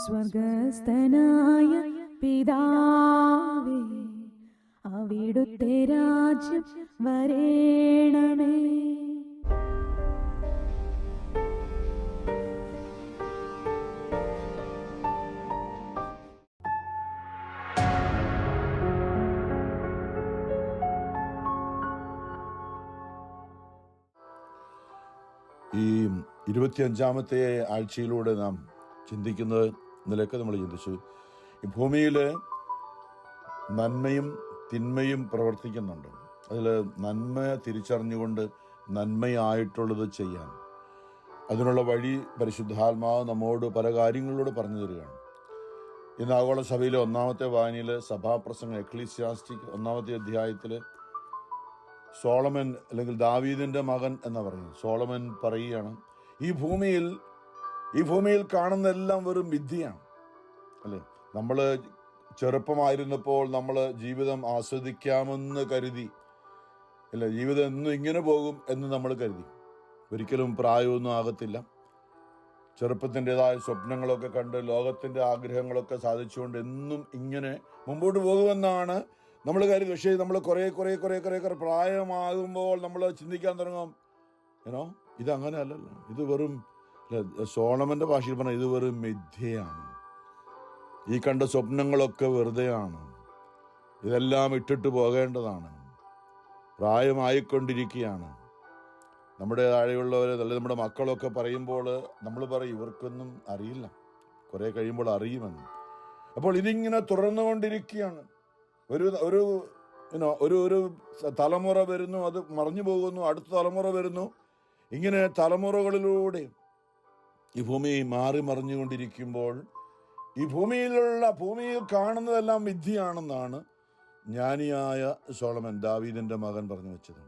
സ്വർഗസ്ഥനായ പിതാവേ, അവിടുത്തെ രാജ്യം വരേണമേ. ഈ 25-ാമത്തെ ആഴ്ചയിലൂടെ നാം ചിന്തിക്കുന്നത്, ഇന്നലെയൊക്കെ നമ്മൾ ചിന്തിച്ചു, ഈ ഭൂമിയിൽ നന്മയും തിന്മയും പ്രവർത്തിക്കുന്നുണ്ട്. അതിൽ നന്മ തിരിച്ചറിഞ്ഞുകൊണ്ട് നന്മയായിട്ടുള്ളത് ചെയ്യാൻ അതിനുള്ള വഴി പരിശുദ്ധാത്മാവ് നമ്മോട് പല കാര്യങ്ങളിലൂടെ പറഞ്ഞു തരികയാണ്. ഇന്ന് ആഗോള സഭയിലെ 1-ാമത്തെ വായനയിൽ സഭാപ്രസംഗം എക്ലീസിയാസ്റ്റിക് 1-ാമത്തെ അധ്യായത്തിൽ സോളമൻ, അല്ലെങ്കിൽ ദാവീദിന്റെ മകൻ എന്ന് പറയുന്നത്, സോളമൻ പറയുകയാണ്, ഈ ഭൂമിയിൽ കാണുന്നതെല്ലാം വെറും വിദ്യയാണ് അല്ലേ. നമ്മൾ ചെറുപ്പമായിരുന്നപ്പോൾ നമ്മൾ ജീവിതം ആസ്വദിക്കാമെന്ന് കരുതി അല്ലേ, ജീവിതം എന്നും ഇങ്ങനെ പോകും എന്ന് നമ്മൾ കരുതി. ഒരിക്കലും പ്രായമൊന്നും ആകത്തില്ല. ചെറുപ്പത്തിൻ്റെതായ സ്വപ്നങ്ങളൊക്കെ കണ്ട് ലോകത്തിൻ്റെ ആഗ്രഹങ്ങളൊക്കെ സാധിച്ചുകൊണ്ട് എന്നും ഇങ്ങനെ മുമ്പോട്ട് പോകുമെന്നാണ് നമ്മൾ കരുതി. പക്ഷേ നമ്മൾ കുറേ പ്രായമാകുമ്പോൾ നമ്മൾ ചിന്തിക്കാൻ തുടങ്ങും, ഇതങ്ങനെ അല്ലല്ലോ, ഇത് വെറും, സോളമന്റെ ഭാഷയിൽ പറഞ്ഞാൽ ഇത് വെറും മിഥ്യയാണ്, ഈ കണ്ട സ്വപ്നങ്ങളൊക്കെ വെറുതെയാണ്, ഇതെല്ലാം ഇട്ടിട്ട് പോകേണ്ടതാണ്, പ്രായമായിക്കൊണ്ടിരിക്കുകയാണ്. നമ്മുടെ താഴെയുള്ളവർ, അല്ലെങ്കിൽ നമ്മുടെ മക്കളൊക്കെ പറയുമ്പോൾ നമ്മൾ പറയും, ഇവർക്കൊന്നും അറിയില്ല, കുറേ കഴിയുമ്പോൾ അറിയുമെന്ന്. അപ്പോൾ ഇതിങ്ങനെ തുടർന്നുകൊണ്ടിരിക്കുകയാണ്. ഒരു ഒരു തലമുറ വരുന്നു, അത് മറഞ്ഞു പോകുന്നു, അടുത്ത തലമുറ വരുന്നു. ഇങ്ങനെ തലമുറകളിലൂടെ ഈ ഭൂമി മാറി മറിഞ്ഞുകൊണ്ടിരിക്കുമ്പോൾ ഈ ഭൂമിയിൽ കാണുന്നതെല്ലാം വിദ്യയാണെന്നാണ് ജ്ഞാനിയായ സോളമൻ, ദാവീദിന്റെ മകൻ, പറഞ്ഞു വെച്ചത്.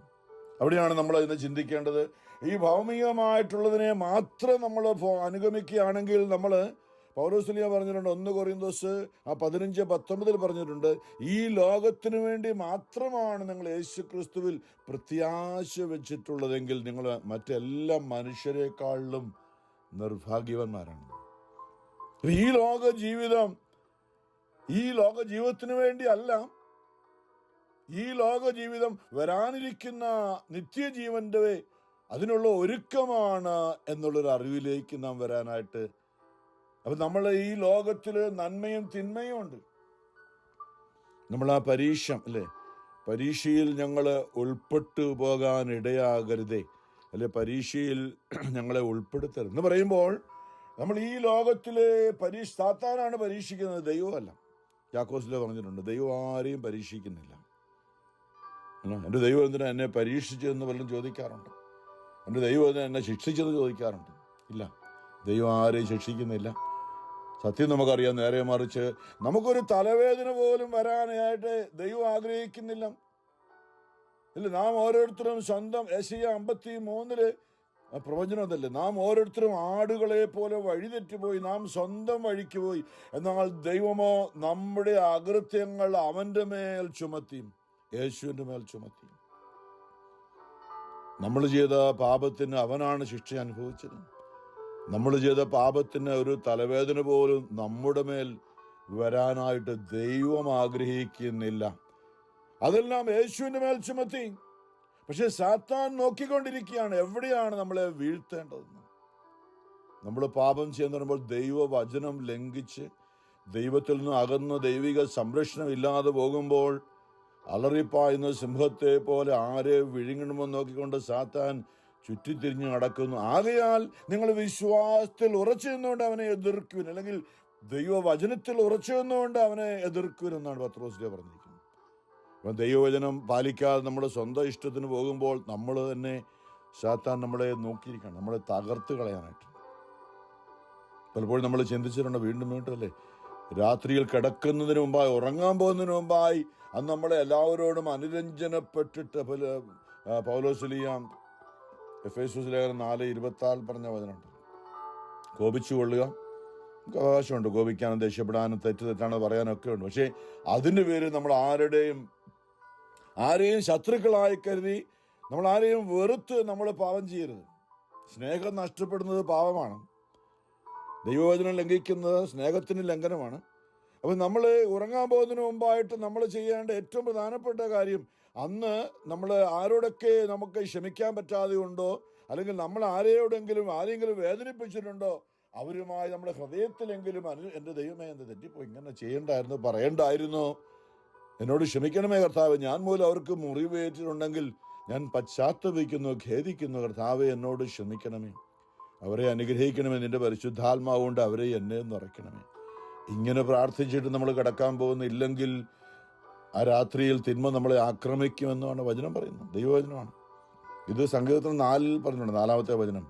അവിടെയാണ് നമ്മൾ ഇന്ന് ചിന്തിക്കേണ്ടത്. ഈ ഭൗമികമായിട്ടുള്ളതിനെ മാത്രം നമ്മൾ അനുഗമിക്കുകയാണെങ്കിൽ, നമ്മൾ പൗലോസ്ലീഹ പറഞ്ഞിട്ടുണ്ട്, 1 കൊരിന്തോസ് 15:19 പറഞ്ഞിട്ടുണ്ട്, ഈ ലോകത്തിനു വേണ്ടി മാത്രമാണ് നിങ്ങൾ യേശുക്രിസ്തുവിൽ പ്രത്യാശ വെച്ചിട്ടുള്ളതെങ്കിൽ നിങ്ങൾ മറ്റെല്ലാ മനുഷ്യരെക്കാളിലും നിർഭാഗ്യവാന്മാരാണ്. ഈ ലോക ജീവിതത്തിന് വേണ്ടി അല്ല, ഈ ലോക ജീവിതം വരാനിരിക്കുന്ന നിത്യജീവന്റെ അതിനുള്ള ഒരുക്കമാണ് എന്നുള്ളൊരു അറിവിലേക്ക് നാം വരാനായിട്ട്. അപ്പം നമ്മൾ ഈ ലോകത്തിൽ നന്മയും തിന്മയും ഉണ്ട്. നമ്മൾ ആ പരീക്ഷയിൽ ഞങ്ങൾ ഉൾപ്പെട്ടു പോകാൻ ഇടയാകരുതേ, അല്ലെ, പരീക്ഷയിൽ ഞങ്ങളെ ഉൾപ്പെടുത്തരുത് എന്ന് പറയുമ്പോൾ, നമ്മൾ ഈ ലോകത്തിലെ സാത്താനാണ് പരീക്ഷിക്കുന്നത്, ദൈവമല്ല. യാക്കോബിൽ പറഞ്ഞിട്ടുണ്ട്, ദൈവം ആരെയും പരീക്ഷിക്കുന്നില്ല. എൻ്റെ ദൈവം എന്തിനാ എന്നെ പരീക്ഷിച്ചതെന്ന് പലരും ചോദിക്കാറുണ്ട്. എൻ്റെ ദൈവം എന്തിനാ എന്നെ ശിക്ഷിച്ചെന്ന് ചോദിക്കാറുണ്ട്. ഇല്ല, ദൈവം ആരെയും ശിക്ഷിക്കുന്നില്ല. സത്യം നമുക്കറിയാം. നേരെ മറിച്ച് നമുക്കൊരു തലവേദന പോലും വരാനായിട്ട് ദൈവം ആഗ്രഹിക്കുന്നില്ല. ഇല്ല, നാം ഓരോരുത്തരും സ്വന്തം യെശയ്യാ 53 പ്രവചനം അതല്ലേ, നാം ഓരോരുത്തരും ആടുകളെ പോലെ വഴിതെറ്റിപ്പോയി, നാം സ്വന്തം വഴിക്ക് പോയി. എന്നാൽ ദൈവമോ നമ്മുടെ അകൃത്യങ്ങൾ അവന്റെ മേൽ ചുമത്തി, യേശുവിന്റെ മേൽ ചുമത്തി. നമ്മൾ ചെയ്ത പാപത്തിന് അവനാണ് ശിക്ഷ അനുഭവിച്ചത്. നമ്മൾ ചെയ്ത പാപത്തിന് ഒരു തലവേദന പോലും നമ്മുടെ മേൽ വരാനായിട്ട് ദൈവം ആഗ്രഹിക്കുന്നില്ല. അതെല്ലാം യേശുവിന്റെ മേൽ ചുമത്തി. പക്ഷെ സാത്താൻ നോക്കിക്കൊണ്ടിരിക്കുകയാണ്, എവിടെയാണ് നമ്മളെ വീഴ്ത്തേണ്ടതെന്ന്. നമ്മൾ പാപം ചെയ്യാൻ തുടങ്ങുമ്പോൾ ദൈവവചനം ലംഘിച്ച് ദൈവത്തിൽ നിന്ന് അകന്ന് ദൈവിക സംരക്ഷണം ഇല്ലാതെ പോകുമ്പോൾ അലറിപ്പായുന്ന സിംഹത്തെ പോലെ ആരെ വിഴുങ്ങണമെന്ന് നോക്കിക്കൊണ്ട് സാത്താൻ ചുറ്റിത്തിരിഞ്ഞു നടക്കുന്നു. ആകയാൽ നിങ്ങൾ വിശ്വാസത്തിൽ ഉറച്ചു നിന്നുകൊണ്ട് അവനെ എതിർക്കുവിൻ, അല്ലെങ്കിൽ ദൈവവചനത്തിൽ ഉറച്ചു നിന്നുകൊണ്ട് അവനെ എതിർക്കുവിൻ എന്നാണ് പത്രോസ്ലീഹ പറഞ്ഞിരിക്കുന്നത്. അപ്പം ദൈവവചനം പാലിക്കാതെ നമ്മുടെ സ്വന്തം ഇഷ്ടത്തിന് പോകുമ്പോൾ നമ്മൾ തന്നെ, സാത്താൻ നമ്മളെ നോക്കിയിരിക്കണം, നമ്മളെ തകർത്ത് കളയാനായിട്ട്. പലപ്പോഴും നമ്മൾ ചിന്തിച്ചിട്ടുണ്ട്, വീണ്ടും അല്ലേ, രാത്രിയിൽ കിടക്കുന്നതിന് മുമ്പായി, ഉറങ്ങാൻ പോകുന്നതിന് മുമ്പായി അന്ന് നമ്മളെ എല്ലാവരോടും അനുരഞ്ജനപ്പെട്ടിട്ട് പൗലോസ്ലീഹ എഫേസ്യോസ് ലേഖനം 4:26 പറഞ്ഞ വചനമുണ്ട്, കോപിച്ചു കൊള്ളുക. നമുക്ക് അവകാശമുണ്ട് കോപിക്കാനും ദേഷ്യപ്പെടാനും, തെറ്റാണെന്ന് പറയാനൊക്കെ ഉണ്ട്. പക്ഷേ അതിൻ്റെ പേര് നമ്മൾ ആരെയും ശത്രുക്കളായി കരുതി, നമ്മൾ ആരെയും വെറുത്ത് നമ്മൾ പാപം ചെയ്യരുത്. സ്നേഹം നഷ്ടപ്പെടുന്നത് പാപമാണ്. ദൈവവചനം ലംഘിക്കുന്നത് സ്നേഹത്തിന് ലംഘനമാണ്. അപ്പം നമ്മൾ ഉറങ്ങാൻ പോകുന്നതിന് മുമ്പായിട്ട് നമ്മൾ ചെയ്യേണ്ട ഏറ്റവും പ്രധാനപ്പെട്ട കാര്യം, അന്ന് നമ്മൾ ആരോടൊക്കെ നമുക്ക് ക്ഷമിക്കാൻ പറ്റാതെ ഉണ്ടോ, അല്ലെങ്കിൽ നമ്മൾ ആരെങ്കിലും വേദനിപ്പിച്ചിട്ടുണ്ടോ, അവരുമായി നമ്മുടെ ഹൃദയത്തിലെങ്കിലും എൻ്റെ ദൈവമേ എന്ത് തെറ്റിപ്പോയി, ഇങ്ങനെ ചെയ്യണ്ടായിരുന്നു, പറയണ്ടായിരുന്നു, എന്നോട് ക്ഷമിക്കണമേ കർത്താവ്, ഞാൻ മൂലം അവർക്ക് മുറിവേറ്റിട്ടുണ്ടെങ്കിൽ ഞാൻ പശ്ചാത്തപിക്കുന്നു, ഖേദിക്കുന്നു, കർത്താവെ എന്നോട് ക്ഷമിക്കണമേ, അവരെ അനുഗ്രഹിക്കണമേ, നിന്റെ പരിശുദ്ധാത്മാവ് കൊണ്ട് അവരെ എന്നെ നിറയ്ക്കണമേ. ഇങ്ങനെ പ്രാർത്ഥിച്ചിട്ട് നമ്മൾ കിടക്കാൻ പോകുന്നില്ലെങ്കിൽ ആ രാത്രിയിൽ തിന്മ നമ്മളെ ആക്രമിക്കുമെന്നാണ് വചനം പറയുന്നത്, ദൈവവചനമാണ്. ഇത് സങ്കീർത്തനം 4 പറഞ്ഞിട്ടുണ്ട്, 4-ാമത്തെ വചനം.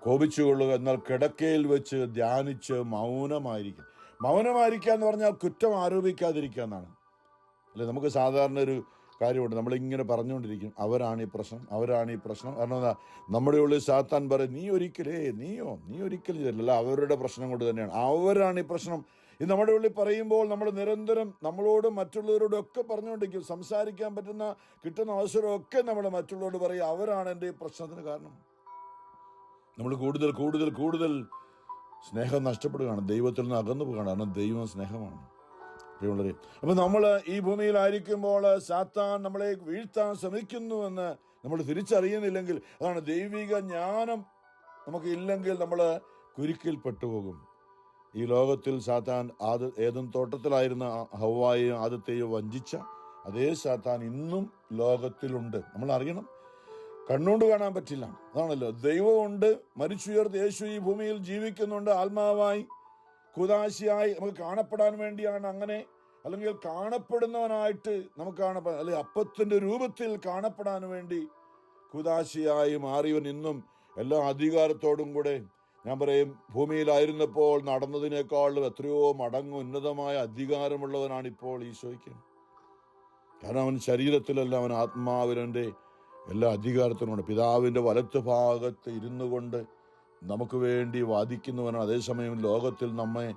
കോപിച്ചുകൊള്ളുക, എന്നാൽ കിടക്കയിൽ വെച്ച് ധ്യാനിച്ച് മൗനമായിരിക്കുക. മൗനമായിരിക്കുക എന്ന് പറഞ്ഞാൽ കുറ്റം ആരോപിക്കാതിരിക്കുക എന്നാണ്. അല്ലെ, നമുക്ക് സാധാരണ ഒരു കാര്യമുണ്ട്, നമ്മളിങ്ങനെ പറഞ്ഞുകൊണ്ടിരിക്കും, അവരാണ് ഈ പ്രശ്നം. കാരണം എന്താ, നമ്മുടെ ഉള്ളിൽ സാത്താൻ പറയും, നീ ഒരിക്കലും ചെയ്തില്ല, അവരുടെ പ്രശ്നം കൊണ്ട് തന്നെയാണ്, അവരാണ് ഈ പ്രശ്നം. ഇത് നമ്മുടെ ഉള്ളിൽ പറയുമ്പോൾ നമ്മൾ നിരന്തരം നമ്മളോടും മറ്റുള്ളവരോടും ഒക്കെ പറഞ്ഞുകൊണ്ടിരിക്കും. സംസാരിക്കാൻ പറ്റുന്ന കിട്ടുന്ന അവസരമൊക്കെ നമ്മൾ മറ്റുള്ളവരോട് പറയും, അവരാണ് എൻ്റെ ഈ പ്രശ്നത്തിന് കാരണം. നമ്മൾ കൂടുതൽ സ്നേഹം നഷ്ടപ്പെടുകയാണ്, ദൈവത്തിൽ നിന്ന് അകന്നു പോകുകയാണ്. കാരണം ദൈവം സ്നേഹമാണ്. അപ്പം നമ്മൾ ഈ ഭൂമിയിലായിരിക്കുമ്പോൾ സാത്താൻ നമ്മളെ വീഴ്ത്താൻ ശ്രമിക്കുന്നുവെന്ന് നമ്മൾ തിരിച്ചറിയുന്നില്ലെങ്കിൽ, അതാണ് ദൈവിക ജ്ഞാനം നമുക്ക് ഇല്ലെങ്കിൽ നമ്മൾ കുരുക്കിൽ പെട്ടുപോകും. ഈ ലോകത്തിൽ സാത്താൻ ഏതും തോട്ടത്തിലായിരുന്ന ഹവ്വായെയും ആദത്തെയും വഞ്ചിച്ച അതേ സാത്താൻ ഇന്നും ലോകത്തിലുണ്ട്. നമ്മൾ അറിയണം, കണ്ണുകൊണ്ട് കാണാൻ പറ്റില്ല, അതാണല്ലോ. ദൈവമുണ്ട്, മരിച്ചുയർത്ത് യേശു ഈ ഭൂമിയിൽ ജീവിക്കുന്നുണ്ട്, ആത്മാവായി കുദാശിയായി നമുക്ക് കാണപ്പെടാൻ വേണ്ടിയാണ് അങ്ങനെ, അല്ലെങ്കിൽ കാണപ്പെടുന്നവനായിട്ട് നമുക്ക് കാണപ്പെടാൻ, അല്ലെങ്കിൽ അപ്പത്തിൻ്റെ രൂപത്തിൽ കാണപ്പെടാൻ വേണ്ടി കുദാശിയായി മാറിയവൻ ഇന്നും എല്ലാ അധികാരത്തോടും കൂടെ, ഞാൻ പറയും, ഭൂമിയിലായിരുന്നപ്പോൾ നടന്നതിനേക്കാളും എത്രയോ മടങ്ങ് ഉന്നതമായ അധികാരമുള്ളവനാണ് ഇപ്പോൾ ഈശോയ്ക്ക്. കാരണം അവൻ ശരീരത്തിലല്ല, അവൻ ആത്മാവിനെ എല്ലാ അധികാരത്തിനുമുണ്ട്. പിതാവിൻ്റെ വലത്ത് ഭാഗത്ത് ഇരുന്നു കൊണ്ട് നമുക്ക് വേണ്ടി വാദിക്കുന്നവനാണ്. അതേസമയം ലോകത്തിൽ നമ്മെ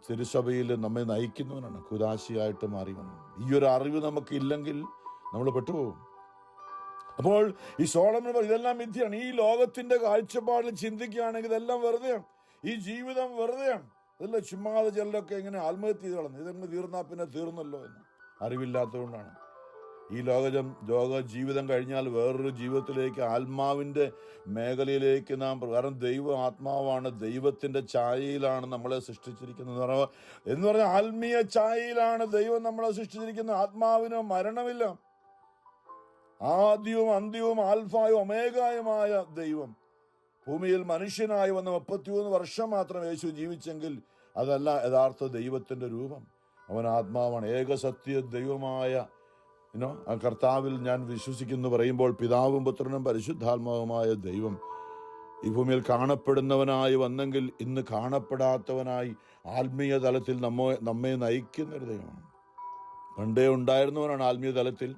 തിരുസഭയിൽ നമ്മെ നയിക്കുന്നവനാണ്, കുദാശിയായിട്ട് മാറിയവനാണ്. ഈ ഒരു അറിവ് നമുക്കില്ലെങ്കിൽ നമ്മൾ പെട്ടുപോകും. അപ്പോൾ ഈ സോളമൻ ഇതെല്ലാം മിഥ്യയാണ്. ഈ ലോകത്തിന്റെ കാഴ്ചപ്പാടിൽ ചിന്തിക്കുകയാണെങ്കിൽ ഇതെല്ലാം വെറുതെയാണ്, ഈ ജീവിതം വെറുതെയാണ്. ഇതെല്ലാം ചുമ്മാതെ ചിലരൊക്കെ ഇങ്ങനെ ആത്മഹത്യ ചെയ്ത് കളഞ്ഞു, ഇതെങ്ങനെ തീർന്നാൽ പിന്നെ തീർന്നല്ലോ എന്ന് അറിവില്ലാത്തതുകൊണ്ടാണ്. ഈ ലോക ജീവിതം കഴിഞ്ഞാൽ വേറൊരു ജീവിതത്തിലേക്ക്, ആത്മാവിൻ്റെ മേഖലയിലേക്ക് നാം, കാരണം ദൈവം ആത്മാവാണ്, ദൈവത്തിൻ്റെ ഛായയിലാണ് നമ്മളെ സൃഷ്ടിച്ചിരിക്കുന്നത് എന്ന് പറഞ്ഞാൽ ആത്മീയ ഛായയിലാണ് ദൈവം നമ്മളെ സൃഷ്ടിച്ചിരിക്കുന്നത്. ആത്മാവിന് മരണമില്ല. ആദ്യവും അന്ത്യവും ആൽഫായും ഒമേഗായുമായ ദൈവം ഭൂമിയിൽ മനുഷ്യനായി വന്ന 33 വർഷം മാത്രം യേശു ജീവിച്ചെങ്കിൽ അതല്ല യഥാർത്ഥ ദൈവത്തിൻ്റെ രൂപം. അവൻ ആത്മാവാണ്. ഏകസത്യ ദൈവമായ ആ കർത്താവിൽ ഞാൻ വിശ്വസിക്കുന്നു പറയുമ്പോൾ പിതാവും പുത്രനും പരിശുദ്ധാത്മാവുമായ ദൈവം ഈ ഭൂമിയിൽ കാണപ്പെടുന്നവനായി വന്നെങ്കിൽ ഇന്ന് കാണപ്പെടാത്തവനായി ആത്മീയ തലത്തിൽ നമ്മെ നയിക്കുന്നൊരു ദൈവമാണ്. പണ്ടേ ഉണ്ടായിരുന്നവനാണ് ആത്മീയ തലത്തിൽ.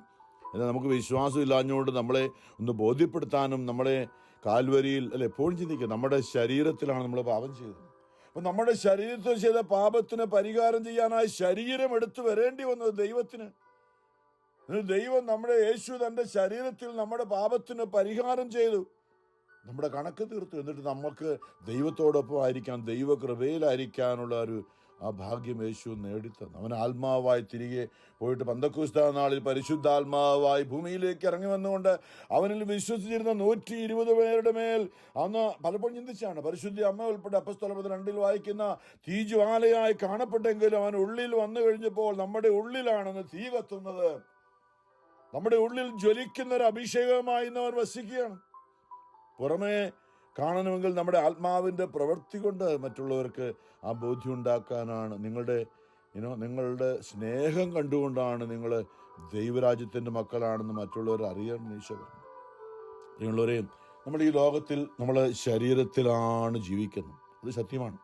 എന്നാൽ നമുക്ക് വിശ്വാസം ഇല്ലാഞ്ഞുകൊണ്ട് നമ്മളെ ഒന്ന് ബോധ്യപ്പെടുത്താനും, നമ്മളെ കാൽവരിയിൽ എപ്പോഴും ചിന്തിക്കുക, നമ്മുടെ ശരീരത്തിലാണ് നമ്മൾ പാപം ചെയ്തത്. അപ്പം നമ്മുടെ ശരീരത്തിൽ ചെയ്ത പാപത്തിന് പരിഹാരം ചെയ്യാനായി ശരീരം എടുത്തു വരേണ്ടി വന്നത് ദൈവത്തിന്. ദൈവം നമ്മുടെ യേശു തൻ്റെ ശരീരത്തിൽ നമ്മുടെ പാപത്തിന് പരിഹാരം ചെയ്തു, നമ്മുടെ കണക്ക് തീർത്തു. എന്നിട്ട് നമുക്ക് ദൈവത്തോടൊപ്പം ആയിരിക്കാൻ, ദൈവകൃപയിലായിരിക്കാനുള്ള ആ ഭാഗ്യം യേശു നേടിത്തന്നു. അവൻ ആത്മാവായി തിരികെ പോയിട്ട് പന്തക്കുസ്താ നാളിൽ പരിശുദ്ധാത്മാവായി ഭൂമിയിലേക്ക് ഇറങ്ങി വന്നുകൊണ്ട് അവനിൽ വിശ്വസിച്ചിരുന്ന 120 പേരുടെ മേൽ അന്ന് പലപ്പോഴും ചിന്തിച്ചാണ്. പരിശുദ്ധ അമ്മ ഉൾപ്പെടെ അപ്പസ്തോലർ 2 വായിക്കുന്ന തീജ്വാലയായി കാണപ്പെട്ടെങ്കിലും അവൻ ഉള്ളിൽ വന്നു കഴിഞ്ഞപ്പോൾ നമ്മുടെ ഉള്ളിലാണെന്ന് തീ കത്തുന്നത്, നമ്മുടെ ഉള്ളിൽ ജ്വലിക്കുന്ന ഒരു അഭിഷേകമായി ഇന്ന് അവൻ വസിക്കുകയാണ്. പുറമേ കാണണമെങ്കിൽ നമ്മുടെ ആത്മാവിൻ്റെ പ്രവൃത്തി കൊണ്ട് മറ്റുള്ളവർക്ക് ആ ബോധ്യം ഉണ്ടാക്കാനാണ്. നിങ്ങളുടെ സ്നേഹം കണ്ടുകൊണ്ടാണ് നിങ്ങൾ ദൈവരാജ്യത്തിൻ്റെ മക്കളാണെന്ന് മറ്റുള്ളവർ അറിയണം. ഈശോ പറഞ്ഞു. നിങ്ങളുള്ളവരെയും നമ്മൾ ഈ ലോകത്തിൽ നമ്മൾ ശരീരത്തിലാണ് ജീവിക്കുന്നത്, അത് സത്യമാണ്.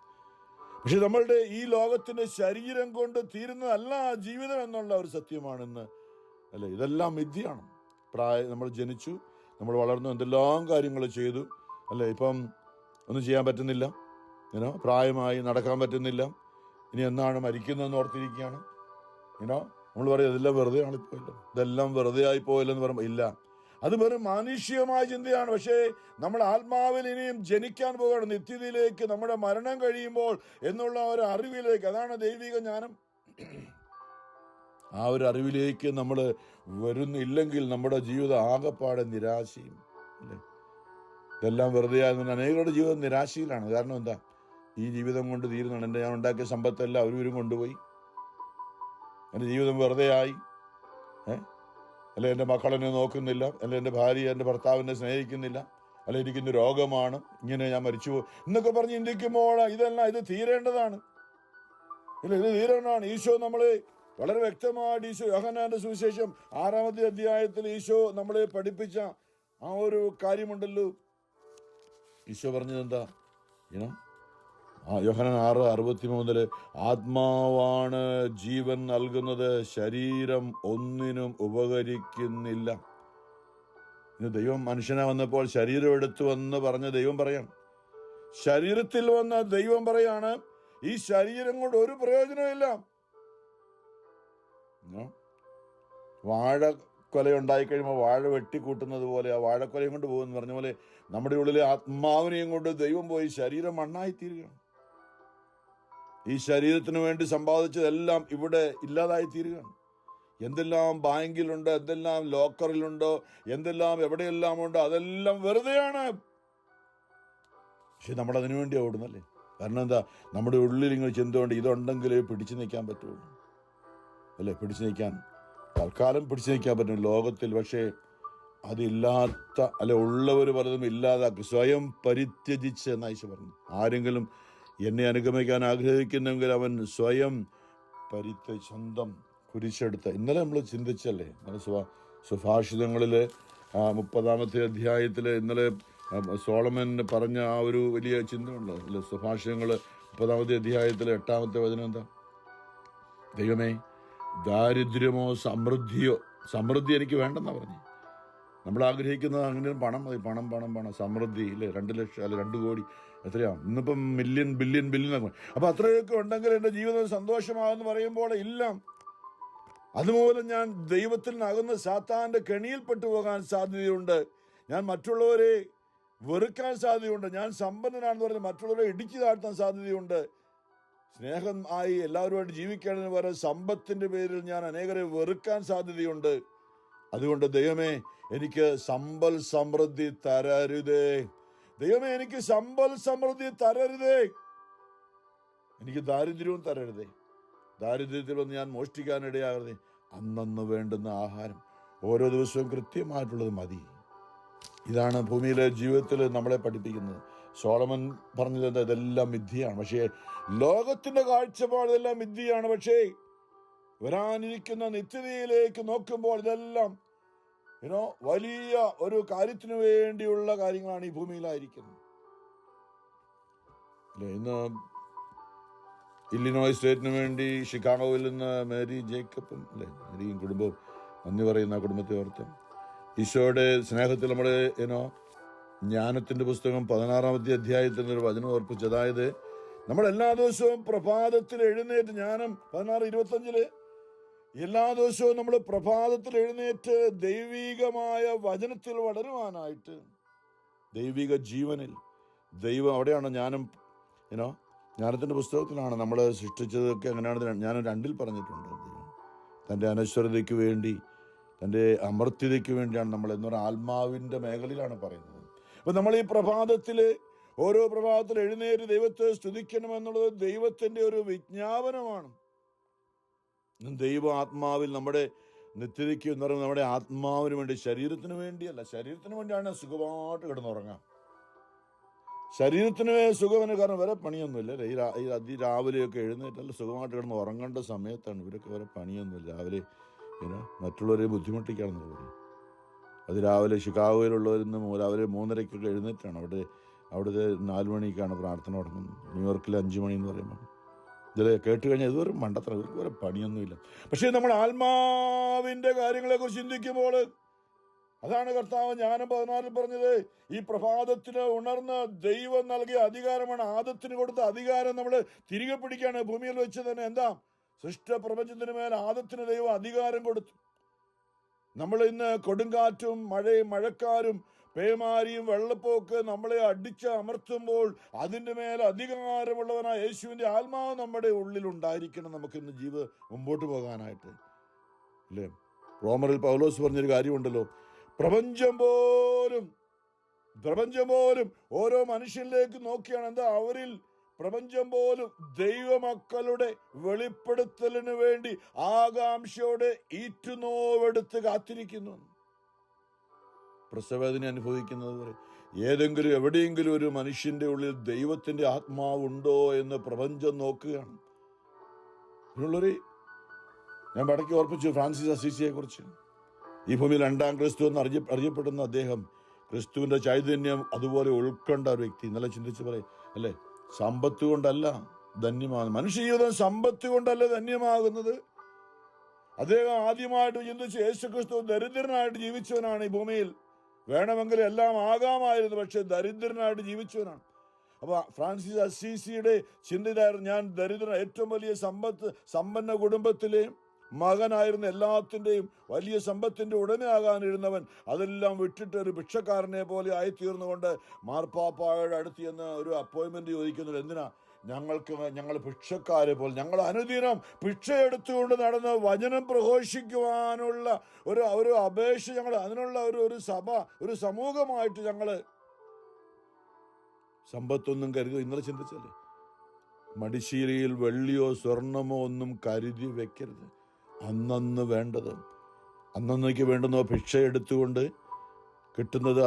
പക്ഷെ നമ്മളുടെ ഈ ലോകത്തിൻ്റെ ശരീരം കൊണ്ട് തീരുന്നതല്ല ജീവിതം എന്നുള്ള ഒരു സത്യമാണെന്ന് അല്ലേ. ഇതെല്ലാം മിഥ്യയാണ്. നമ്മൾ ജനിച്ചു, നമ്മൾ വളർന്നു, എന്തെല്ലാം കാര്യങ്ങൾ ചെയ്തു അല്ലേ. ഇപ്പം ഒന്നും ചെയ്യാൻ പറ്റുന്നില്ല, പ്രായമായി നടക്കാൻ പറ്റുന്നില്ല, ഇനി എന്നാണ് മരിക്കുന്നതെന്ന് ഓർത്തിരിക്കുകയാണ്. നമ്മൾ പറയും ഇതെല്ലാം വെറുതെ ആണിപ്പോയല്ലോ, ഇതെല്ലാം വെറുതെ ആയിപ്പോയല്ലോ എന്ന് പറയുമ്പോൾ ഇല്ല, അത് വെറും മാനുഷികമായ ചിന്തയാണ്. പക്ഷേ നമ്മൾ ആത്മാവിൽ ഇനിയും ജനിക്കാൻ പോവുകയാണ്, നിത്യതയിലേക്ക്, നമ്മുടെ മരണം കഴിയുമ്പോൾ എന്നുള്ള ഒരു അറിവിലേക്ക്. അതാണ് ദൈവിക ജ്ഞാനം. ആ ഒരു അറിവിലേക്ക് നമ്മൾ വരുന്നില്ലെങ്കിൽ നമ്മുടെ ജീവിതം ആകെപ്പാടെ നിരാശയും, അല്ലേ? ഇതെല്ലാം വെറുതെ ആയതുകൊണ്ട് അനേകരുടെ ജീവിതം നിരാശയിലാണ്. കാരണം എന്താ? ഈ ജീവിതം കൊണ്ട് തീരുന്നുണ്ട്. ഞാൻ ഉണ്ടാക്കിയ സമ്പത്തെല്ലാം അവരും കൊണ്ടുപോയി, എൻ്റെ ജീവിതം വെറുതെ ആയി. അല്ലെ എൻ്റെ മക്കളെന്നെ നോക്കുന്നില്ല, അല്ലെ എൻ്റെ ഭാര്യ എൻ്റെ ഭർത്താവിനെ സ്നേഹിക്കുന്നില്ല, അല്ലെ എനിക്കിന്ന് രോഗമാണ്, ഇങ്ങനെ ഞാൻ മരിച്ചു പോകും എന്നൊക്കെ പറഞ്ഞ് ചിന്തിക്കുമ്പോൾ ഇത് തീരേണ്ടതാണ്. ഇല്ല, ഇത് തീരേണ്ടതാണ്. ഈശോ നമ്മളെ വളരെ വ്യക്തമായിട്ട്, ഈശോ യോഹന്നാന്റെ സുവിശേഷം 6-ാമത്തെ അധ്യായത്തിൽ ഈശോ നമ്മളെ പഠിപ്പിച്ച ആ ഒരു കാര്യമുണ്ടല്ലോ. ഈശോ പറഞ്ഞത് എന്താ? യോഹന്നാൻ 6:63 ആത്മാവാണ് ജീവൻ നൽകുന്നത്, ശരീരം ഒന്നിനും ഉപകരിക്കുന്നില്ല. ദൈവം മനുഷ്യനെ വന്നപ്പോൾ ശരീരം എടുത്തു വന്ന് പറഞ്ഞ ദൈവം പറയാം, ശരീരത്തിൽ വന്ന ദൈവം പറയാണ്, ഈ ശരീരം കൊണ്ട് ഒരു പ്രയോജനമില്ല. വാഴക്കൊല ഉണ്ടായി കഴിയുമ്പോൾ വാഴ വെട്ടിക്കൂട്ടുന്നത് പോലെ ആ വാഴക്കൊലയും കൊണ്ട് പോകുമെന്ന് പറഞ്ഞ പോലെ നമ്മുടെ ഉള്ളിലെ ആത്മാവിനെയും കൊണ്ട് ദൈവം പോയി ശരീരം മണ്ണായിത്തീരുകയാണ്. ഈ ശരീരത്തിന് വേണ്ടി സമ്പാദിച്ചതെല്ലാം ഇവിടെ ഇല്ലാതായി തീരുകയാണ്. എന്തെല്ലാം ബാങ്കിലുണ്ട്, എന്തെല്ലാം ലോക്കറിലുണ്ടോ, എന്തെല്ലാം എവിടെയെല്ലാം ഉണ്ട്, അതെല്ലാം വെറുതെയാണ്. പക്ഷെ നമ്മൾ അതിനു വേണ്ടി ഓടുന്നല്ലേ? കാരണം എന്താ? നമ്മുടെ ഉള്ളിൽ ഇങ്ങനെ ചിന്തകൊണ്ട് ഇതുണ്ടെങ്കിലേ പിടിച്ചു നിൽക്കാൻ പറ്റുള്ളൂ, അല്ലേ? പിടിച്ചു നിൽക്കാൻ തൽക്കാലം പിടിച്ചു നിൽക്കാൻ പറ്റും ലോകത്തിൽ. പക്ഷേ അതില്ലാത്ത, അല്ലെ ഉള്ളവർ പലതും ഇല്ലാതാക്കി സ്വയം പരിത്യജിച്ച് എന്ന് ഈശോ പറഞ്ഞു. ആരെങ്കിലും എന്നെ അനുഗമിക്കാൻ ആഗ്രഹിക്കുന്നെങ്കിൽ അവൻ സ്വയം സ്വന്തം കുരിശെടുത്ത്. ഇന്നലെ നമ്മൾ ചിന്തിച്ചല്ലേ, സുഭാഷിതങ്ങളിൽ 30-ാമത്തെ അധ്യായത്തിൽ ഇന്നലെ സോളമൻ പറഞ്ഞ ആ ഒരു വലിയ ചിന്തയുണ്ട്, അല്ലെ? സുഭാഷിതങ്ങൾ 30-ാമത്തെ അധ്യായത്തിൽ 8-ാമത്തെ വചനം എന്താ? ദൈവമേ, ദാരിദ്ര്യമോ സമൃദ്ധിയോ, സമൃദ്ധി എനിക്ക് വേണ്ടെന്നാ പറഞ്ഞു. നമ്മൾ ആഗ്രഹിക്കുന്നത് അങ്ങനെ പണം മതി, പണം പണം പണം, സമൃദ്ധി, ഇല്ലേ? 2 ലക്ഷം അല്ലെ 2 കോടി, എത്രയാണ് ഇന്നിപ്പം മില്യൺ ബില്യൺ ബില്യൺ. അപ്പൊ അത്രയൊക്കെ ഉണ്ടെങ്കിൽ എൻ്റെ ജീവിതം സന്തോഷമാകുമെന്ന് പറയുമ്പോൾ ഇല്ല. അതുമൂലം ഞാൻ ദൈവത്തിൽ നിന്നകുന്ന സാത്താന്റെ കെണിയിൽപ്പെട്ടു പോകാൻ സാധ്യതയുണ്ട്. ഞാൻ മറ്റുള്ളവരെ വെറുക്കാൻ സാധ്യതയുണ്ട്. ഞാൻ സമ്പന്നനാണെന്ന് പറഞ്ഞ് മറ്റുള്ളവരെ ഇടിച്ചു താഴ്ത്താൻ സാധ്യതയുണ്ട്. സ്നേഹം ആയി എല്ലാവരുമായിട്ട് ജീവിക്കേണ്ടതിന് പകരം സമ്പത്തിന്റെ പേരിൽ ഞാൻ അനേകരെ വെറുക്കാൻ സാധ്യതയുണ്ട്. അതുകൊണ്ട് ദൈവമേ, എനിക്ക് സമ്പൽ സമൃദ്ധി തരരുതേ. ദൈവമേ, എനിക്ക് സമ്പൽ സമൃദ്ധി തരരുതേ. എനിക്ക് ദാരിദ്ര്യവും തരരുതേ. ദാരിദ്ര്യത്തിൽ വന്ന് ഞാൻ മോഷ്ടിക്കാനിടയാകരുതേ. അന്നന്ന് വേണ്ടുന്ന ആഹാരം ഓരോ ദിവസവും കൃത്യമായിട്ടുള്ളത് മതി. ഇതാണ് ഭൂമിയിലെ ജീവിതത്തിൽ നമ്മളെ പഠിപ്പിക്കുന്നത്. സോളമൻ പറഞ്ഞത് എന്താ? ഇതെല്ലാം മിഥ്യയാണ്. പക്ഷേ ലോകത്തിന്റെ കാഴ്ചപ്പാട് ഇതെല്ലാം മിഥ്യയാണ്. പക്ഷേ വരാനിരിക്കുന്ന നിത്യതയിലേക്ക് നോക്കുമ്പോൾ ഇതെല്ലാം വലിയ ഒരു കാര്യത്തിനു വേണ്ടിയുള്ള കാര്യങ്ങളാണ് ഈ ഭൂമിയിലായിരിക്കുന്നത്. അല്ലെ? ഇന്ന് ഇല്ലിനോയ് സ്റ്റേറ്റിന് വേണ്ടി ഷിക്കാഗോയിൽ നിന്ന് മേരി ജേക്കബും, അല്ലെ, മേരിയും കുടുംബവും നന്ദി പറയുന്ന കുടുംബത്തെ ഓർത്ത് ഈശോയുടെ സ്നേഹത്തിൽ നമ്മുടെ ജ്ഞാനത്തിന്റെ പുസ്തകം 16-ാമത്തെ അധ്യായത്തിൽ ഒരു വചനം ഓർപ്പിച്ചു. അതായത് നമ്മൾ എല്ലാ ദിവസവും പ്രഭാതത്തിൽ എഴുന്നേറ്റ്, ജ്ഞാനം 16:25 എല്ലാ ദിവസവും നമ്മൾ പ്രഭാതത്തിൽ എഴുന്നേറ്റ് ദൈവികമായ വചനത്തിൽ വളരുവാനായിട്ട്, ദൈവിക ജീവനിൽ ദൈവം, അവിടെയാണ് ജ്ഞാനത്തിന്റെ പുസ്തകത്തിലാണ് നമ്മൾ സൃഷ്ടിച്ചതൊക്കെ. അങ്ങനെയാണ് ഞാൻ 2-ൽ പറഞ്ഞിട്ടുണ്ട്. തൻ്റെ അനശ്വരതയ്ക്ക് വേണ്ടി, തൻ്റെ അമർത്യതയ്ക്ക് വേണ്ടിയാണ് നമ്മൾ എന്നൊരു ആത്മാവിൻ്റെ മേഖലയിലാണ് പറയുന്നത്. അപ്പം നമ്മൾ ഈ പ്രഭാതത്തിൽ, ഓരോ പ്രഭാതത്തിൽ എഴുന്നേറ്റ് ദൈവത്തെ സ്തുതിക്കണമെന്നുള്ളത് ദൈവത്തിൻ്റെ ഒരു വിജ്ഞാപനമാണ്. ദൈവ ആത്മാവിൽ നമ്മുടെ നിത്യതയ്ക്ക് എന്ന് പറയുന്നത് നമ്മുടെ ആത്മാവിന് വേണ്ടി, ശരീരത്തിന് വേണ്ടിയല്ല. ശരീരത്തിന് വേണ്ടിയാണ് സുഖമായിട്ട് കിടന്നുറങ്ങാം. ശരീരത്തിന് സുഖമെന്ന്, കാരണം വേറെ പണിയൊന്നുമില്ല. ഈ രാവിലെയൊക്കെ എഴുന്നേറ്റല്ല സുഖമായിട്ട് കിടന്ന് ഉറങ്ങേണ്ട സമയത്താണ് ഇവരൊക്കെ വേറെ പണിയൊന്നുമില്ല. രാവിലെ മറ്റുള്ളവരെ ബുദ്ധിമുട്ടിക്കാണെന്ന് പറയും. അത് രാവിലെ ഷിക്കാഗോയിലുള്ളവരിന്ന് രാവിലെ 3:30 എഴുന്നേറ്റാണ്. അവിടുത്തെ 4 മണിക്കാണ് പ്രാർത്ഥന തുടങ്ങുന്നത്. ന്യൂയോർക്കിൽ 5 മണി എന്ന് പറയുമ്പോൾ ഇതിൽ കേട്ട് കഴിഞ്ഞാൽ ഇതുവരെ മണ്ടത്തരം, ഇവർക്ക് വേറെ പണിയൊന്നുമില്ല. പക്ഷേ നമ്മൾ ആത്മാവിൻ്റെ കാര്യങ്ങളെക്കുറിച്ച് ചിന്തിക്കുമ്പോൾ, അതാണ് കർത്താവ് ജ്ഞാനം 16 പറഞ്ഞത്, ഈ പ്രഭാതത്തിന് ഉണർന്ന് ദൈവം നൽകിയ അധികാരമാണ്. ആദത്തിന് കൊടുത്ത അധികാരം നമ്മൾ തിരികെ പിടിക്കുകയാണ്. ഭൂമിയിൽ വെച്ച് തന്നെ എന്താ? സൃഷ്ട പ്രപഞ്ചത്തിന് മേൽ ആദത്തിന് ദൈവം അധികാരം കൊടുത്തു. നമ്മൾ ഇന്ന് കൊടുങ്കാറ്റും മഴയും മഴക്കാരും പേമാരിയും വെള്ളപ്പൊക്ക് നമ്മളെ അടിച്ച് അമർത്തുമ്പോൾ അതിൻ്റെ മേൽ അധികാരമുള്ളവനായ യേശുവിൻ്റെ ആത്മാവ് നമ്മുടെ ഉള്ളിൽ ഉണ്ടായിരിക്കണം നമുക്കിന്ന് മുമ്പോട്ട് പോകാനായിട്ട്, അല്ലേ? റോമറിൽ പൗലോസ് പറഞ്ഞൊരു കാര്യമുണ്ടല്ലോ, പ്രപഞ്ചം പോലും ഓരോ മനുഷ്യനിലേക്ക് നോക്കിയാണ് എന്താ അവരിൽ പ്രപഞ്ചം പോലും ദൈവമക്കളുടെ വെളിപ്പെടുത്തലിന് വേണ്ടി ആകാംക്ഷയോടെ ഈറ്റുനോവെടുത്ത് കാത്തിരിക്കുന്നു. പ്രസവേദന അനുഭവിക്കുന്നത് പോലെ എവിടെയെങ്കിലും ഒരു മനുഷ്യന്റെ ഉള്ളിൽ ദൈവത്തിന്റെ ആത്മാവുണ്ടോ എന്ന് പ്രപഞ്ചം നോക്കുകയാണ്. ഇതിനുള്ളൊരു ഞാൻ ഇടയ്ക്ക് ഓർപ്പിച്ചു ഫ്രാൻസിസ് അസീസിയെ കുറിച്ച്. ഈ ഭൂമിയിൽ രണ്ടാം ക്രിസ്തു എന്ന് അറിയപ്പെടുന്ന അദ്ദേഹം ക്രിസ്തുവിന്റെ ചൈതന്യം അതുപോലെ ഉൾക്കൊണ്ട ഒരു വ്യക്തി. ഇന്നലെ ചിന്തിച്ച് പറയും അല്ലേ, സമ്പത്ത് കൊണ്ടല്ല ധന്യമാകുന്നത്, മനുഷ്യജീവിതം സമ്പത്ത് കൊണ്ടല്ല ധന്യമാകുന്നത്. അദ്ദേഹം ആദ്യമായിട്ട് ചിന്തിച്ച് യേശുക്രിസ്തു ദരിദ്രനായിട്ട് ജീവിച്ചവനാണ്. ഈ ഭൂമിയിൽ വേണമെങ്കിൽ എല്ലാം ആകാമായിരുന്നു, പക്ഷെ ദരിദ്രനായിട്ട് ജീവിച്ചവനാണ്. അപ്പൊ ഫ്രാൻസിസ് അസീസിയുടെ ചിന്തയായിരുന്നു, ഞാൻ ഏറ്റവും വലിയ സമ്പന്ന കുടുംബത്തിലെയും മകനായിരുന്ന എല്ലാത്തിൻ്റെയും വലിയ സമ്പത്തിന്റെ ഉടമയാകാനിരുന്നവൻ അതെല്ലാം വിട്ടിട്ട് ഒരു ഭിക്ഷക്കാരനെ പോലെ ആയിത്തീർന്നുകൊണ്ട് മാർപ്പാപ്പായുടെ അടുത്ത് ചെന്ന് ഒരു അപ്പോയിന്റ്മെന്റ് ചോദിക്കുന്നത് എന്തിനാ? ഞങ്ങൾ ഭിക്ഷക്കാരെ പോലെ ഞങ്ങൾ അനുദിനം ഭിക്ഷ എടുത്തുകൊണ്ട് നടന്ന് വചനം പ്രഘോഷിക്കുവാനുള്ള ഒരു അപേക്ഷ, ഞങ്ങൾ അതിനുള്ള ഒരു സഭ, ഒരു സമൂഹമായിട്ട് ഞങ്ങള് സമ്പത്തൊന്നും കരുതി. ഇന്നലെ ചിന്തിച്ചല്ലേ, മടിശീലയിൽ വെള്ളിയോ സ്വർണമോ ഒന്നും കരുതി വെക്കരുത്. അന്നന്ന് വേണ്ടത് അന്നന്നേക്ക് വേണ്ടുന്ന ഭിക്ഷ എടുത്തുകൊണ്ട് കിട്ടുന്നത്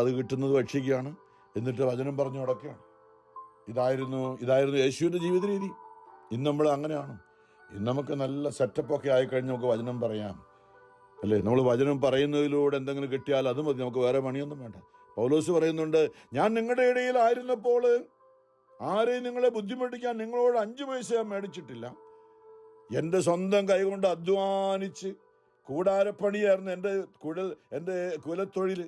ഭക്ഷിക്കുകയാണ്, എന്നിട്ട് വചനം പറഞ്ഞു നടക്കുകയാണ്. ഇതായിരുന്നു യേശുവിൻ്റെ ജീവിത രീതി. ഇന്ന് നമ്മൾ അങ്ങനെയാണ്. ഇന്ന് നമുക്ക് നല്ല സെറ്റപ്പൊക്കെ ആയിക്കഴിഞ്ഞ് നമുക്ക് വചനം പറയാം, അല്ലേ? നമ്മൾ വചനം പറയുന്നതിലൂടെ എന്തെങ്കിലും കിട്ടിയാൽ അത് മതി, നമുക്ക് വേറെ പണിയൊന്നും വേണ്ട. പൗലോസ് പറയുന്നുണ്ട്, ഞാൻ നിങ്ങളുടെ ഇടയിലായിരുന്നപ്പോൾ ആരെയും നിങ്ങളെ ബുദ്ധിമുട്ടിക്കാൻ നിങ്ങളോട് 5 പൈസ ഞാൻ മേടിച്ചിട്ടില്ല. എൻ്റെ സ്വന്തം കൈകൊണ്ട് അധ്വാനിച്ച് കൂടാരപ്പണിയായിരുന്നു എൻ്റെ കുലത്തൊഴിൽ.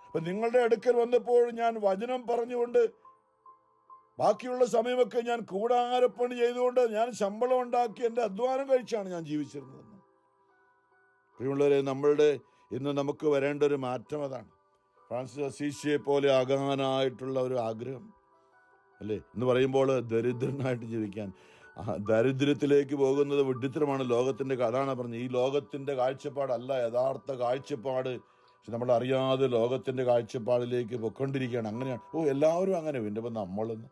അപ്പം നിങ്ങളുടെ അടുക്കൽ വന്നപ്പോൾ ഞാൻ വചനം പറഞ്ഞുകൊണ്ട് ബാക്കിയുള്ള സമയമൊക്കെ ഞാൻ കൂടാരപ്പണി ചെയ്തുകൊണ്ട് ഞാൻ ശമ്പളം ഉണ്ടാക്കി എൻ്റെ അധ്വാനം കഴിച്ചാണ് ഞാൻ ജീവിച്ചിരുന്നതെന്ന്. പ്രിയമുള്ളവരെ, ഇന്ന് നമുക്ക് വരേണ്ട ഒരു മാറ്റം അതാണ്. ഫ്രാൻസിസ് അസീസിയെ പോലെ ആകാനായിട്ടുള്ള ഒരു ആഗ്രഹം, അല്ലേ? എന്ന് പറയുമ്പോൾ ദരിദ്രനായിട്ട് ജീവിക്കാൻ, ദരിദ്രത്തിലേക്ക് പോകുന്നത് വിഡ്ഢിത്തരമാണ്. അതാണ് പറഞ്ഞത്, ഈ ലോകത്തിന്റെ കാഴ്ചപ്പാടല്ല യഥാർത്ഥ കാഴ്ചപ്പാട്. പക്ഷെ നമ്മൾ അറിയാതെ ലോകത്തിന്റെ കാഴ്ചപ്പാടിലേക്ക് പൊയ്ക്കൊണ്ടിരിക്കുകയാണ്. അങ്ങനെയാണ് എല്ലാവരും അങ്ങനെ. പിന്നെ ഇപ്പം നമ്മളെന്ന്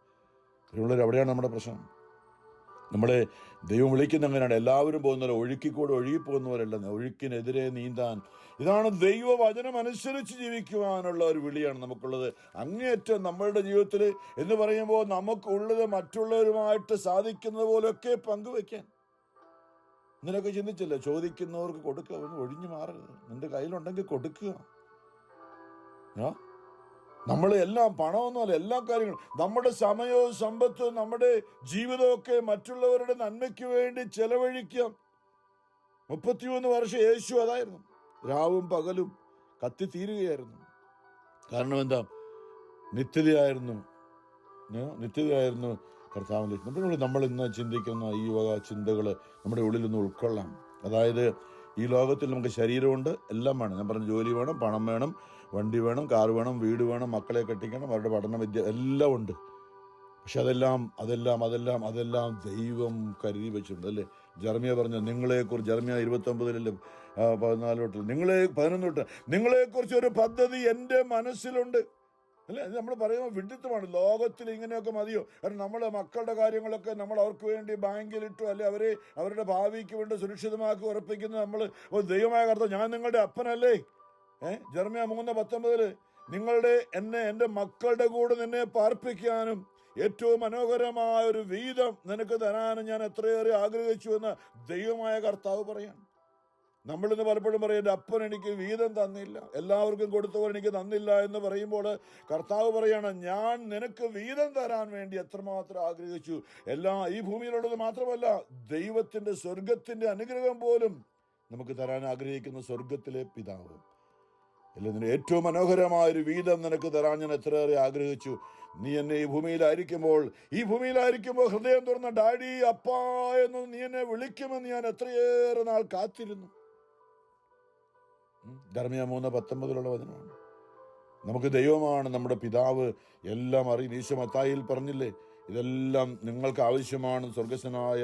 അവിടെയാണ് നമ്മുടെ പ്രശ്നം. നമ്മളെ ദൈവം വിളിക്കുന്ന അങ്ങനെയാണ്. എല്ലാവരും പോകുന്നവരെ ഒഴുക്കിക്കൂടെ ഒഴുകിപ്പോകുന്നവരല്ല, ഒഴുക്കിനെതിരെ നീന്താൻ. ഇതാണ് ദൈവവചനം അനുസരിച്ച് ജീവിക്കുവാനുള്ള ഒരു വിളിയാണ് നമുക്കുള്ളത്. അങ്ങേയറ്റം നമ്മളുടെ ജീവിതത്തിൽ എന്ന് പറയുമ്പോൾ നമുക്കുള്ളത് മറ്റുള്ളവരുമായിട്ട് സാധിക്കുന്നത് പോലെയൊക്കെ പങ്കുവെക്കാൻ. ഇന്നലെയൊക്കെ ചിന്തിച്ചില്ല, ചോദിക്കുന്നവർക്ക് കൊടുക്കുക, ഒന്ന് ഒഴിഞ്ഞു മാറരുത്. നിന്റെ കയ്യിലുണ്ടെങ്കിൽ കൊടുക്കുക. നമ്മൾ എല്ലാം പണമൊന്നുമല്ല, എല്ലാ കാര്യങ്ങളും നമ്മുടെ സമയവും സമ്പത്തും നമ്മുടെ ജീവിതമൊക്കെ മറ്റുള്ളവരുടെ നന്മയ്ക്ക് വേണ്ടി ചെലവഴിക്കാം. 33 വർഷം യേശു അതായിരുന്നു. രാവും പകലും കത്തിത്തീരുകയായിരുന്നു. കാരണം എന്താ? നിത്യതയായിരുന്നു കർത്താവിൻ്റെ. നമ്മൾ ഇന്ന് ചിന്തിക്കുന്ന ഈ വക ചിന്തകൾ നമ്മുടെ ഉള്ളിൽ നിന്ന് ഉൾക്കൊള്ളാം. അതായത് ഈ ലോകത്തിൽ നമുക്ക് ശരീരമുണ്ട്, എല്ലാം വേണം. ഞാൻ പറഞ്ഞു, ജോലി വേണം, പണം വേണം, വണ്ടി വേണം, കാർ വേണം, വീട് വേണം, മക്കളെ കെട്ടിക്കണം, അവരുടെ പഠന വിദ്യ എല്ലാം ഉണ്ട്. പക്ഷെ അതെല്ലാം ദൈവം കരുതി വെച്ചിട്ടുണ്ട്, അല്ലേ? ജെറമ്യ പറഞ്ഞു, നിങ്ങളെക്കുറിച്ച്, ജെറമ്യ 29 14 നിങ്ങളെക്കുറിച്ച് ഒരു പദ്ധതി എൻ്റെ മനസ്സിലുണ്ട്, അല്ലേ? നമ്മൾ പറയുമ്പോൾ വിഡിത്തമാണ്. ലോകത്തിൽ ഇങ്ങനെയൊക്കെ മതിയോ? കാരണം നമ്മളെ മക്കളുടെ കാര്യങ്ങളൊക്കെ നമ്മൾ അവർക്ക് വേണ്ടി ബാങ്കിലിട്ടു, അല്ലെ അവരുടെ ഭാവിക്ക് വേണ്ടി സുരക്ഷിതമാക്കി ഉറപ്പിക്കുന്നത് നമ്മൾ ദൈവമായ കർത്താവ്, ഞാൻ നിങ്ങളുടെ അപ്പനല്ലേ? ജെറമ്യ 3:19 എൻ്റെ മക്കളുടെ കൂടെ നിന്നെ പാർപ്പിക്കാനും ഏറ്റവും മനോഹരമായ ഒരു വീതം നിനക്ക് തരാനും ഞാൻ എത്രയേറെ ആഗ്രഹിച്ചു എന്ന് ദൈവമായ കർത്താവ് പറയാണ്. നമ്മളിന്ന് പലപ്പോഴും പറയും, എൻ്റെ അപ്പൻ എനിക്ക് വീതം തന്നില്ല, എല്ലാവർക്കും കൊടുത്തവർ എനിക്ക് തന്നില്ല എന്ന് പറയുമ്പോൾ കർത്താവ് പറയാണ്, ഞാൻ നിനക്ക് വീതം തരാൻ വേണ്ടി എത്രമാത്രം ആഗ്രഹിച്ചു. ഈ ഭൂമിയിലുള്ളത് മാത്രമല്ല, ദൈവത്തിൻ്റെ സ്വർഗത്തിൻ്റെ അനുഗ്രഹം പോലും നമുക്ക് തരാൻ ആഗ്രഹിക്കുന്ന സ്വർഗത്തിലെ പിതാവ്, അല്ലെ? നിന്റെ ഏറ്റവും മനോഹരമായൊരു വീതം നിനക്ക് തരാൻ ഞാൻ എത്രയേറെ ആഗ്രഹിച്ചു. നീ എന്നെ ഈ ഭൂമിയിലായിരിക്കുമ്പോൾ ഹൃദയം തുറന്ന ഡാഡി, അപ്പാ എന്ന് നീ എന്നെ വിളിക്കുമെന്ന് ഞാൻ എത്രയേറെ നാൾ കാത്തിരുന്നു. ധർമ്മിയ 3:19 വചനമാണ്. നമുക്ക് ദൈവമാണ് നമ്മുടെ പിതാവ്, എല്ലാം അറിയും. ഈശോ മത്തായിയിൽ പറഞ്ഞില്ലേ, ഇതെല്ലാം നിങ്ങൾക്ക് ആവശ്യമാണ്. സ്വർഗസ്വനായ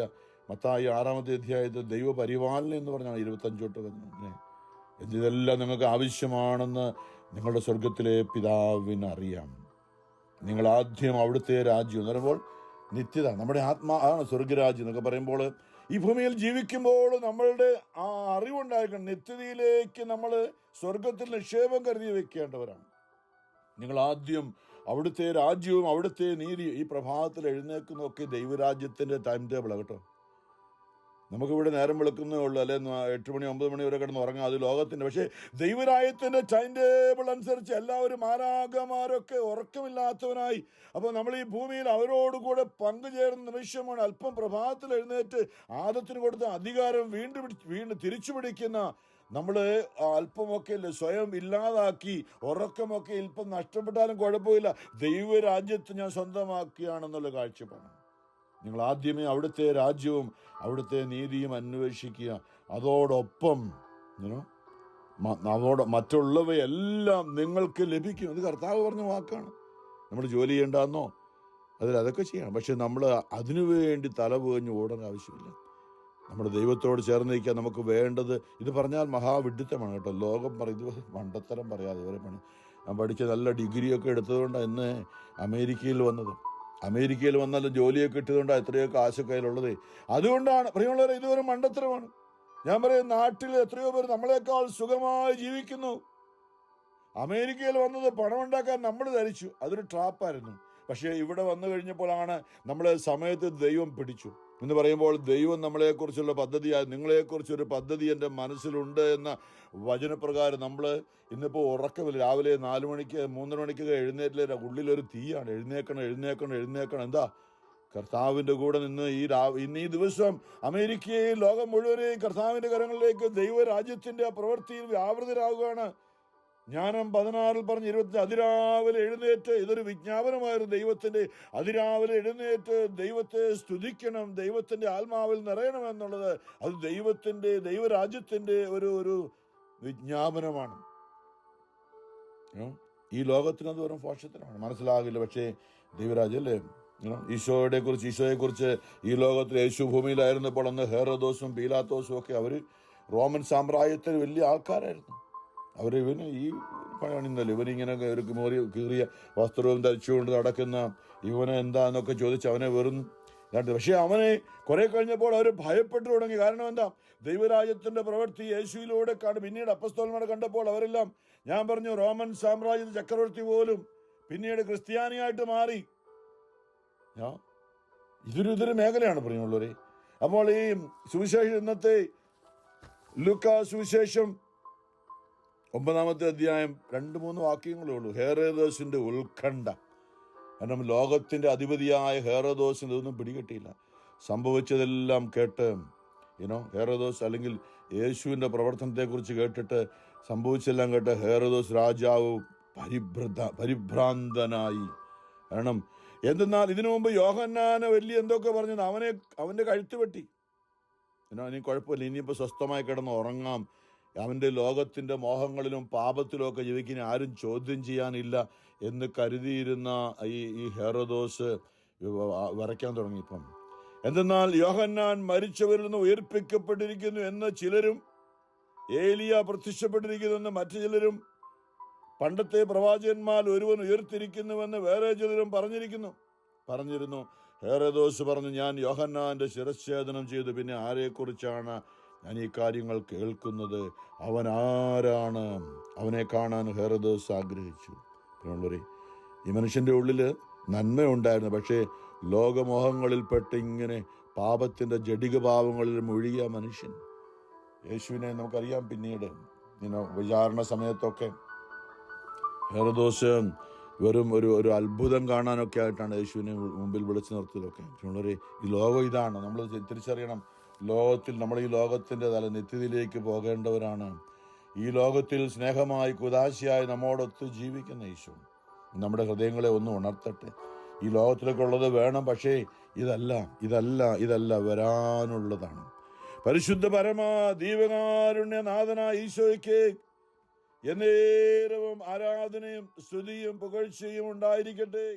മത്തായി 6-ാമത്തെ അധ്യായത്തിൽ ദൈവപരിപാലനം എന്ന് പറഞ്ഞാണ് 25 വചനം. ഇതെല്ലാം നിങ്ങൾക്ക് ആവശ്യമാണെന്ന് നിങ്ങളുടെ സ്വർഗത്തിലെ പിതാവിനറിയാം. നിങ്ങൾ ആദ്യം അവിടുത്തെ രാജ്യം എന്ന് പറയുമ്പോൾ നിത്യത, നമ്മുടെ ആണ് സ്വർഗരാജ്യം എന്നൊക്കെ പറയുമ്പോൾ ഈ ഭൂമിയിൽ ജീവിക്കുമ്പോൾ നമ്മളുടെ ആ അറിവുണ്ടായിരിക്കണം. നിത്യതയിലേക്ക് നമ്മൾ സ്വർഗത്തിൽ നിക്ഷേപം കരുതി വെക്കേണ്ടവരാണ്. നിങ്ങൾ ആദ്യം അവിടുത്തെ രാജ്യവും അവിടുത്തെ നീതി. ഈ പ്രഭാതത്തിൽ എഴുന്നേക്കുന്നതൊക്കെ ദൈവരാജ്യത്തിന്റെ ടൈം ടേബിളാണ് കേട്ടോ. നമുക്കിവിടെ നേരം വെളുക്കുന്നേ ഉള്ളൂ, അല്ലെ 8 മണി 9 മണി വരെ കിടന്ന് ഉറങ്ങാം, അത് ലോകത്തിന്റെ. പക്ഷേ ദൈവരാജ്യത്തിന്റെ ടൈം ടേബിൾ അനുസരിച്ച് എല്ലാവരും മാലാഖമാരൊക്കെ ഉറക്കമില്ലാത്തവനായി. അപ്പോൾ നമ്മൾ ഈ ഭൂമിയിൽ അവരോടുകൂടെ പങ്കുചേർന്ന നിമിഷമാണ്. അല്പം പ്രഭാതത്തിൽ എഴുന്നേറ്റ് ആദത്തിന് കൊടുത്ത അധികാരം വീണ്ടും തിരിച്ചു പിടിക്കുന്ന നമ്മൾ അല്പമൊക്കെ സ്വയം ഇല്ലാതാക്കി, ഉറക്കമൊക്കെ അല്പം നഷ്ടപ്പെട്ടാലും കുഴപ്പമില്ല, ദൈവരാജ്യത്ത് ഞാൻ സ്വന്തമാക്കിയാണെന്നുള്ള കാഴ്ചപ്പാടാണ്. നിങ്ങൾ ആദ്യമേ അവിടുത്തെ രാജ്യവും അവിടുത്തെ നീതിയും അന്വേഷിക്കുക, അതോടൊപ്പം മറ്റുള്ളവയെല്ലാം നിങ്ങൾക്ക് ലഭിക്കും. ഇത് കർത്താവ് പറഞ്ഞ വാക്കാണ്. നമ്മൾ ജോലി ചെയ്യേണ്ടെന്നോ അതൊക്കെ ചെയ്യണം, പക്ഷെ നമ്മൾ അതിനുവേണ്ടി തലപുകഞ്ഞ് ഓടാൻ ആവശ്യമില്ല. നമ്മുടെ ദൈവത്തോട് ചേർന്ന് നിൽക്കാൻ നമുക്ക് വേണ്ടത്. ഇത് പറഞ്ഞാൽ മഹാവിഡിത്തമാണ് കേട്ടോ. ലോകം ഇത് മണ്ടത്തരം പറയാതെ ഇവരെ പണി. ഞാൻ പഠിച്ച നല്ല ഡിഗ്രിയൊക്കെ എടുത്തതുകൊണ്ടാണ് ഇന്ന് അമേരിക്കയിൽ വന്നത്. അമേരിക്കയിൽ വന്നാലും ജോലിയൊക്കെ കിട്ടിയതുകൊണ്ടാണ് എത്രയോ കാശൊക്കെ അതിലുള്ളത്. അതുകൊണ്ടാണ് പ്രിയമുള്ളവരെ, ഇതൊരു മണ്ടത്തരമാണ്. ഞാൻ പറയും, നാട്ടിൽ എത്രയോ പേർ നമ്മളെക്കാൾ സുഖമായി ജീവിക്കുന്നു. അമേരിക്കയിൽ വന്നത് പണമുണ്ടാക്കാൻ നമ്മൾ ധരിച്ചു, അതൊരു ട്രാപ്പായിരുന്നു. പക്ഷേ ഇവിടെ വന്നു കഴിഞ്ഞപ്പോഴാണ് നമ്മളെ സമയത്ത് ദൈവം പിടിച്ചു എന്ന് പറയുമ്പോൾ, ദൈവം നമ്മളെക്കുറിച്ചുള്ള പദ്ധതിയായി, നിങ്ങളെക്കുറിച്ചൊരു പദ്ധതി എൻ്റെ മനസ്സിലുണ്ട് എന്ന വചനപ്രകാരം നമ്മൾ ഇന്നിപ്പോൾ ഉറക്കമില്ല. രാവിലെ 4 മണിക്ക് 3 മണിക്കൊക്കെ എഴുന്നേറ്റില്ല, ഉള്ളിലൊരു തീയാണ്. എഴുന്നേക്കണം. എന്താ? കർത്താവിൻ്റെ കൂടെ നിന്ന് ഇന്ന് ഈ ദിവസം അമേരിക്കയിൽ, ലോകം മുഴുവനെയും കർത്താവിൻ്റെ കരങ്ങളിലേക്ക് ദൈവരാജ്യത്തിൻ്റെ ആ പ്രവൃത്തിയിൽ വ്യാപൃതരാകുകയാണ്. ജ്ഞാനം 16 പറഞ്ഞ് 20 അതിരാവിലെ എഴുന്നേറ്റ്, ഇതൊരു വിജ്ഞാപനമായിരുന്നു ദൈവത്തിൻ്റെ. അതിരാവിലെ എഴുന്നേറ്റ് ദൈവത്തെ സ്തുതിക്കണം, ദൈവത്തിൻ്റെ ആത്മാവിൽ നിറയണം എന്നുള്ളത്. അത് ദൈവരാജ്യത്തിൻ്റെ ഒരു വിജ്ഞാപനമാണ്. ഈ ലോകത്തിനത് വെറും ഫോഷത്തിനാണ്, മനസ്സിലാകില്ല. പക്ഷേ ദൈവരാജ്യം അല്ലേ, ഈശോയെക്കുറിച്ച് ഈ ലോകത്തിൽ യേശു ഭൂമിയിലായിരുന്നപ്പോൾ അന്ന് ഹെറോദോസും പീലാത്തോസും ഒക്കെ അവർ റോമൻ സാമ്രാജ്യത്തിൽ വലിയ ആൾക്കാരായിരുന്നു. ഇവന് ഈ പണിന്നല്ലോ, ഇവനിങ്ങനെ ഒരു കീറിയ വസ്ത്രവും ധരിച്ചുകൊണ്ട് നടക്കുന്ന ഇവനെ എന്താന്നൊക്കെ ചോദിച്ച് അവനെ വെറും. പക്ഷെ അവനെ കുറെ കഴിഞ്ഞപ്പോൾ അവർ ഭയപ്പെട്ടു തുടങ്ങി. കാരണം എന്താ? ദൈവരാജ്യത്തിന്റെ പ്രവൃത്തി യേശുവിലൂടെ പിന്നീട് അപ്പസ്തോലന്മാരെ കണ്ടപ്പോൾ അവരെല്ലാം, ഞാൻ പറഞ്ഞു, റോമൻ സാമ്രാജ്യ ചക്രവർത്തി പോലും പിന്നീട് ക്രിസ്ത്യാനിയായിട്ട് മാറി. ഇതൊരു മേഖലയാണ് പ്രിയമുള്ളവരെ. അപ്പോൾ ഈ സുവിശേഷം, ഇന്നത്തെ ലൂക്കാ സുവിശേഷം 9-ാമത്തെ അധ്യായം 2-3 വാക്യങ്ങളേ ഉള്ളൂ. ഹെറോദോസിന്റെ ഉത്കണ്ഠ. കാരണം ലോകത്തിന്റെ അധിപതിയായ ഹെറോദോസിന് ഇതൊന്നും പിടികിട്ടിയില്ല. സംഭവിച്ചതെല്ലാം കേട്ട് ഹെറോദോസ്, അല്ലെങ്കിൽ യേശുവിന്റെ പ്രവർത്തനത്തെക്കുറിച്ച് കേട്ടിട്ട് സംഭവിച്ചെല്ലാം കേട്ട് ഹെറോദോസ് രാജാവ് പരിഭ്രാന്തനായി. കാരണം എന്തെന്നാൽ ഇതിനു മുമ്പ് യോഹന്നാനെ വലിയ എന്തൊക്കെ പറഞ്ഞത്, അവന്റെ കഴുത്ത് വെട്ടി. ഇനി കുഴപ്പമില്ല, ഇനിയിപ്പോൾ സ്വസ്ഥമായി കിടന്ന് ഉറങ്ങാം, അവൻ്റെ ലോകത്തിൻ്റെ മോഹങ്ങളിലും പാപത്തിലും ഒക്കെ ജീവിക്കാൻ ആരും ചോദ്യം ചെയ്യാനില്ല എന്ന് കരുതിയിരുന്ന ഈ ഹെറോദോസ് വരയ്ക്കാൻ തുടങ്ങിയപ്പം, എന്തെന്നാൽ യോഹന്നാൻ മരിച്ചവരിൽ നിന്ന് ഉയർപ്പിക്കപ്പെട്ടിരിക്കുന്നു എന്ന് ചിലരും, ഏലിയ പ്രത്യക്ഷപ്പെട്ടിരിക്കുന്നുവെന്ന് മറ്റു ചിലരും, പണ്ടത്തെ പ്രവാചകന്മാർ ഒരുവൻ ഉയർത്തിരിക്കുന്നുവെന്ന് വേറെ ചിലരും പറഞ്ഞിരുന്നു. ഹെറോദോസ് പറഞ്ഞു, ഞാൻ യോഹന്നാന്റെ ശിരച്ഛേദനം ചെയ്തു, പിന്നെ ആരെക്കുറിച്ചാണ് ഞാൻ ഈ കാര്യങ്ങൾ കേൾക്കുന്നത്? അവൻ ആരാണ്? അവനെ കാണാൻ ഹെറോദോസ് ആഗ്രഹിച്ചു. ഈ മനുഷ്യന്റെ ഉള്ളിൽ നന്മയുണ്ടായിരുന്നു, പക്ഷേ ലോകമോഹങ്ങളിൽപ്പെട്ട് ഇങ്ങനെ പാപത്തിന്റെ ജഡിക പാപങ്ങളിൽ മുഴുകിയ മനുഷ്യൻ. യേശുവിനെ നമുക്കറിയാം. പിന്നീട് വിചാരണ സമയത്തൊക്കെ ഹെറോദോസ് വെറും ഒരു അത്ഭുതം കാണാനൊക്കെ ആയിട്ടാണ് യേശുവിനെ മുമ്പിൽ വിളിച്ചു നിർത്തിയതൊക്കെ. ഈ ലോകം ഇതാണ്, നമ്മൾ തിരിച്ചറിയണം. നമ്മൾ ഈ ലോകത്തിൻ്റെ നിത്യതയിലേക്ക് പോകേണ്ടവരാണ്. ഈ ലോകത്തിൽ സ്നേഹമായി കുദാശയായി നമ്മോടൊത്ത് ജീവിക്കുന്ന യേശു നമ്മുടെ ഹൃദയങ്ങളെ ഒന്ന് ഉണർത്തട്ടെ. ഈ ലോകത്തിലൊക്കെ ഉള്ളത് വേണം, പക്ഷേ ഇതല്ല വരാനുള്ളതാണ്. പരിശുദ്ധ പരമ ദീപകാരുണ്യനാഥനായ ഈശോയ്ക്ക് എന്നേരവും ആരാധനയും സ്തുതിയും പുകഴ്ചയും ഉണ്ടായിരിക്കട്ടെ.